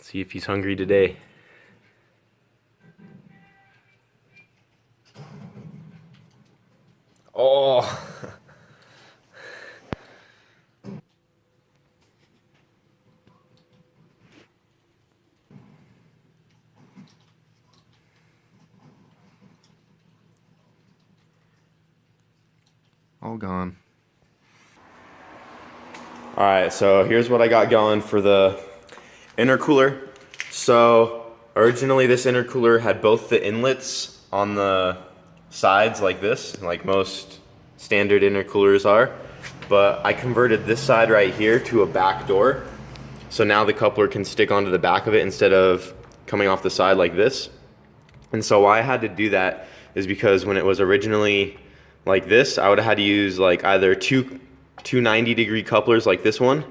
See if he's hungry today. Oh. All gone. All right, so here's what I got going for the intercooler. So originally this intercooler had both the inlets on the sides like this, like most standard intercoolers are, but I converted this side right here to a back door. So now the coupler can stick onto the back of it instead of coming off the side like this. And so why I had to do that is because when it was originally like this, I would have had to use like either two 90-degree couplers like this one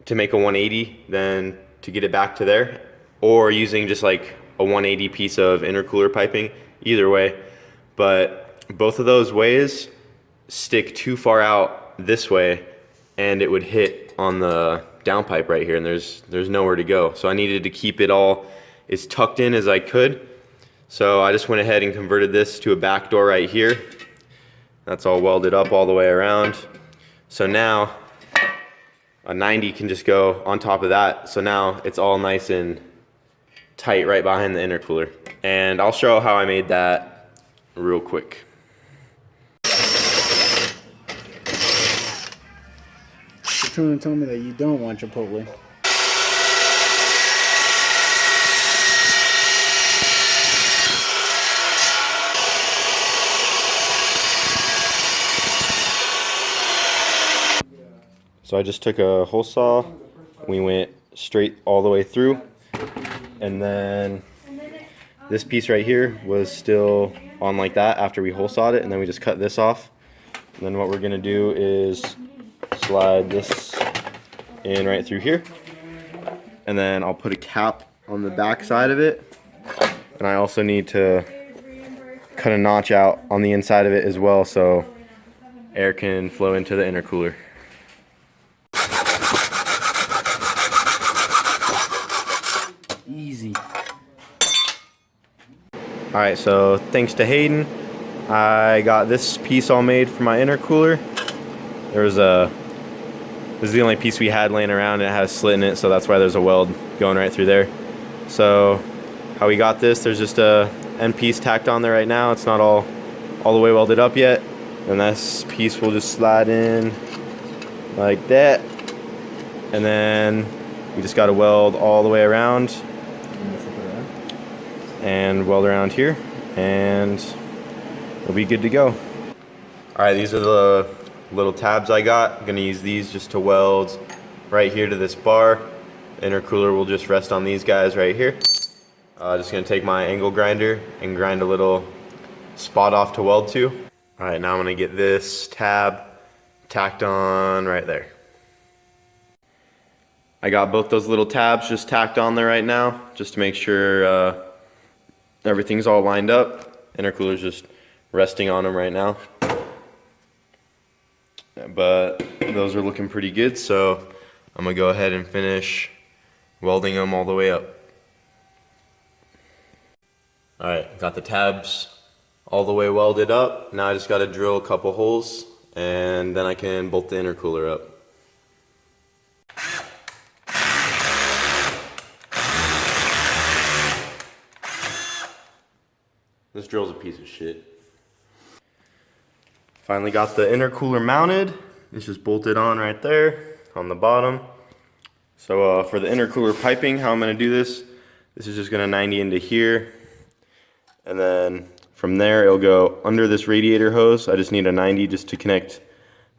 to make a 180, then to get it back to there, or using just like a 180 piece of intercooler piping, either way. But both of those ways stick too far out this way and it would hit on the downpipe right here, and there's nowhere to go. So I needed to keep it all as tucked in as I could. So I just went ahead and converted this to a back door right here. That's all welded up all the way around. So now a 90 can just go on top of that. So now it's all nice and tight right behind the intercooler. And I'll show how I made that real quick. You're trying to tell me that you don't want Chipotle. So I just took a hole saw, we went straight all the way through, and then this piece right here was still on like that after we hole sawed it, and then we just cut this off. And then what we're gonna do is slide this in right through here, and then I'll put a cap on the back side of it, and I also need to cut a notch out on the inside of it as well so air can flow into the intercooler. Easy. Alright, so thanks to Hayden, I got this piece all made for my intercooler. This is the only piece we had laying around, and it had a slit in it, so that's why there's a weld going right through there. So how we got this, there's just a end piece tacked on there right now. It's not all the way welded up yet. And this piece will just slide in like that. And then we just got to weld all the way around and weld around here, and it'll be good to go. All right, these are the little tabs I got. I'm gonna use these just to weld right here to this bar. The intercooler will just rest on these guys right here. Just gonna take my angle grinder and grind a little spot off to weld to. All right, now I'm gonna get this tab tacked on right there. I got both those little tabs just tacked on there right now, just to make sure everything's all lined up. Intercooler's just resting on them right now. But those are looking pretty good, so I'm gonna go ahead and finish welding them all the way up. All right, got the tabs all the way welded up. Now I just gotta drill a couple holes, and then I can bolt the intercooler up. This drill's a piece of shit. Finally got the intercooler mounted. It's just bolted on right there on the bottom. So for the intercooler piping, how I'm gonna do this is just gonna 90 into here. And then from there, it'll go under this radiator hose. I just need a 90 just to connect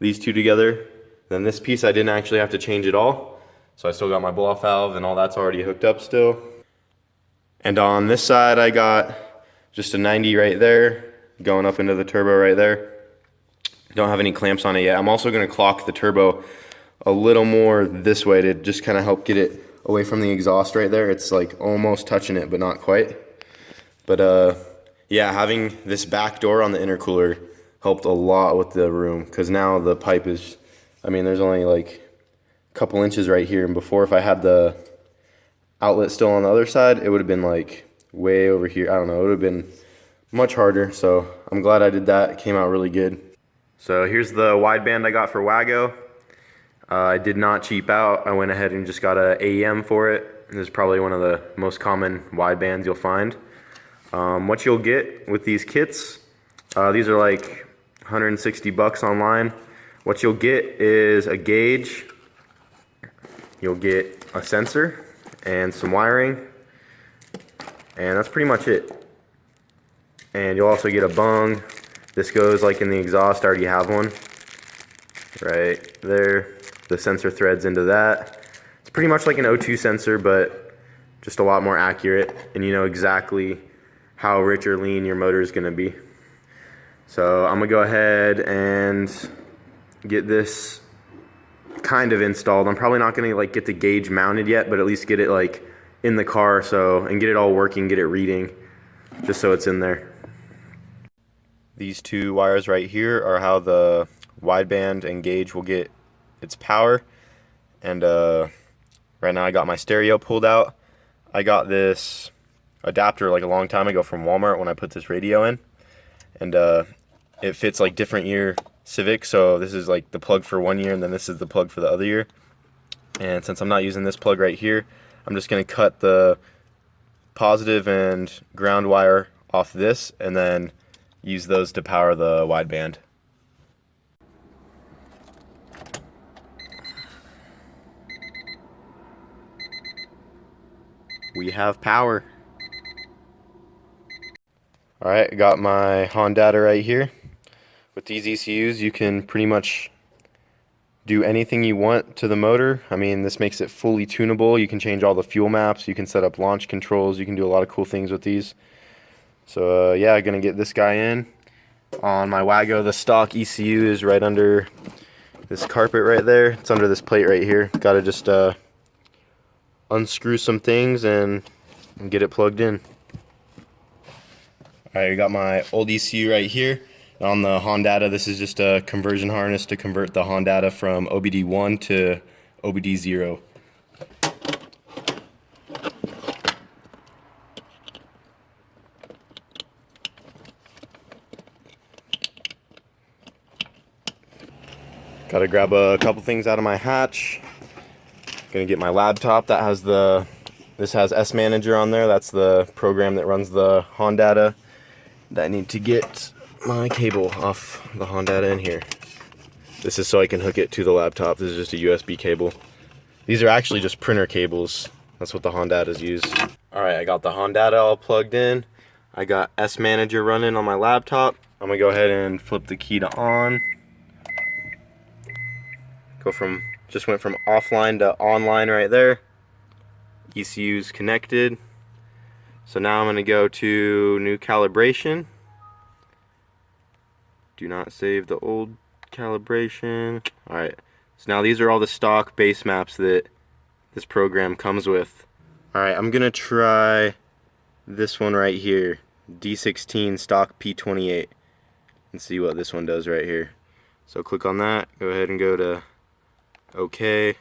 these two together. Then this piece, I didn't actually have to change it all. So I still got my blow-off valve and all that's already hooked up still. And on this side, I got just a 90 right there, going up into the turbo right there. Don't have any clamps on it yet. I'm also gonna clock the turbo a little more this way to just kind of help get it away from the exhaust right there. It's like almost touching it, but not quite. But yeah, having this back door on the intercooler helped a lot with the room, because now the pipe is, I mean, there's only like a couple inches right here, and before, if I had the outlet still on the other side, it would have been like way over here. I don't know, it would have been much harder. So I'm glad I did that. It came out really good. So here's the wideband I got for Wago. I did not cheap out. I went ahead and just got a AEM for it. This is probably one of the most common widebands you'll find. What you'll get with these kits, these are like 160 bucks online. What you'll get is a gauge, you'll get a sensor and some wiring, and that's pretty much it. And you'll also get a bung. This goes like in the exhaust. I already have one right there. The sensor threads into that. It's pretty much like an O2 sensor, but just a lot more accurate, and you know exactly how rich or lean your motor is going to be. So I'm gonna go ahead and get this kind of installed. I'm probably not gonna like get the gauge mounted yet, but at least get it like in the car, and get it all working, get it reading, just so it's in there. These two wires right here are how the wideband and gauge will get its power. And right now I got my stereo pulled out. I got this adapter like a long time ago from Walmart when I put this radio in, and it fits like different year Civic. So this is like the plug for one year, and then this is the plug for the other year. And since I'm not using this plug right here, I'm just going to cut the positive and ground wire off this and then use those to power the wideband. We have power. Alright, I got my hondata right here. With these ECUs, you can pretty much do anything you want to the motor. I mean, this makes it fully tunable. You can change all the fuel maps, you can set up launch controls, you can do a lot of cool things with these. So yeah, I'm gonna get this guy in. On my Wago, the stock ECU is right under this carpet right there. It's under this plate right here. Gotta just unscrew some things and get it plugged in. Alright, I got my old ECU right here. On the hondata, this is just a conversion harness to convert the hondata from OBD1 to OBD0. Gotta grab a couple things out of my hatch. Gonna get my laptop. This has S Manager on there. That's the program that runs the hondata. I need to get my cable off the hondata in here. This is so I can hook it to the laptop. This is just a USB cable. These are actually just printer cables. That's what the hondatas use. Alright, I got the hondata all plugged in. I got S Manager running on my laptop. I'm gonna go ahead and flip the key to on. Just went from offline to online right there. ECU's connected. So now I'm gonna go to new calibration. Do not save the old calibration. Alright, so now these are all the stock base maps that this program comes with. Alright, I'm gonna try this one right here, D16 stock P28, and see what this one does right here. So click on that, go ahead and go to OK,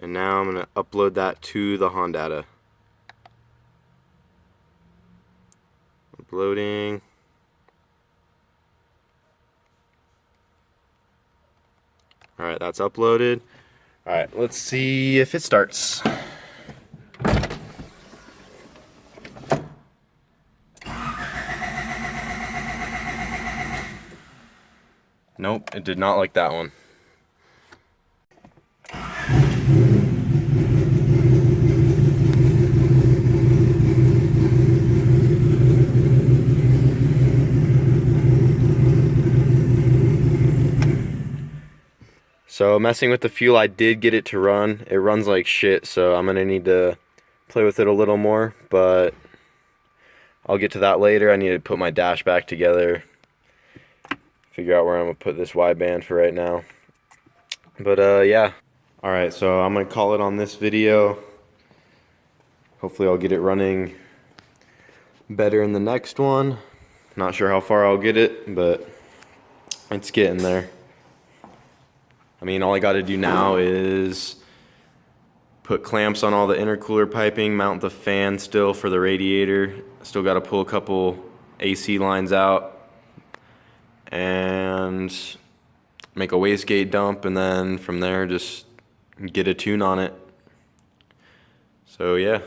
and now I'm gonna upload that to the hondata. Uploading. Alright, that's uploaded. Alright, let's see if it starts. Nope, it did not like that one. So messing with the fuel, I did get it to run. It runs like shit, so I'm gonna need to play with it a little more, but I'll get to that later. I need to put my dash back together, figure out where I'm gonna put this wideband for right now. But yeah. Alright, so I'm gonna call it on this video. Hopefully I'll get it running better in the next one. Not sure how far I'll get it, but it's getting there. I mean, all I got to do now is put clamps on all the intercooler piping, mount the fan still for the radiator. Still got to pull a couple AC lines out and make a wastegate dump, and then from there just get a tune on it. So yeah.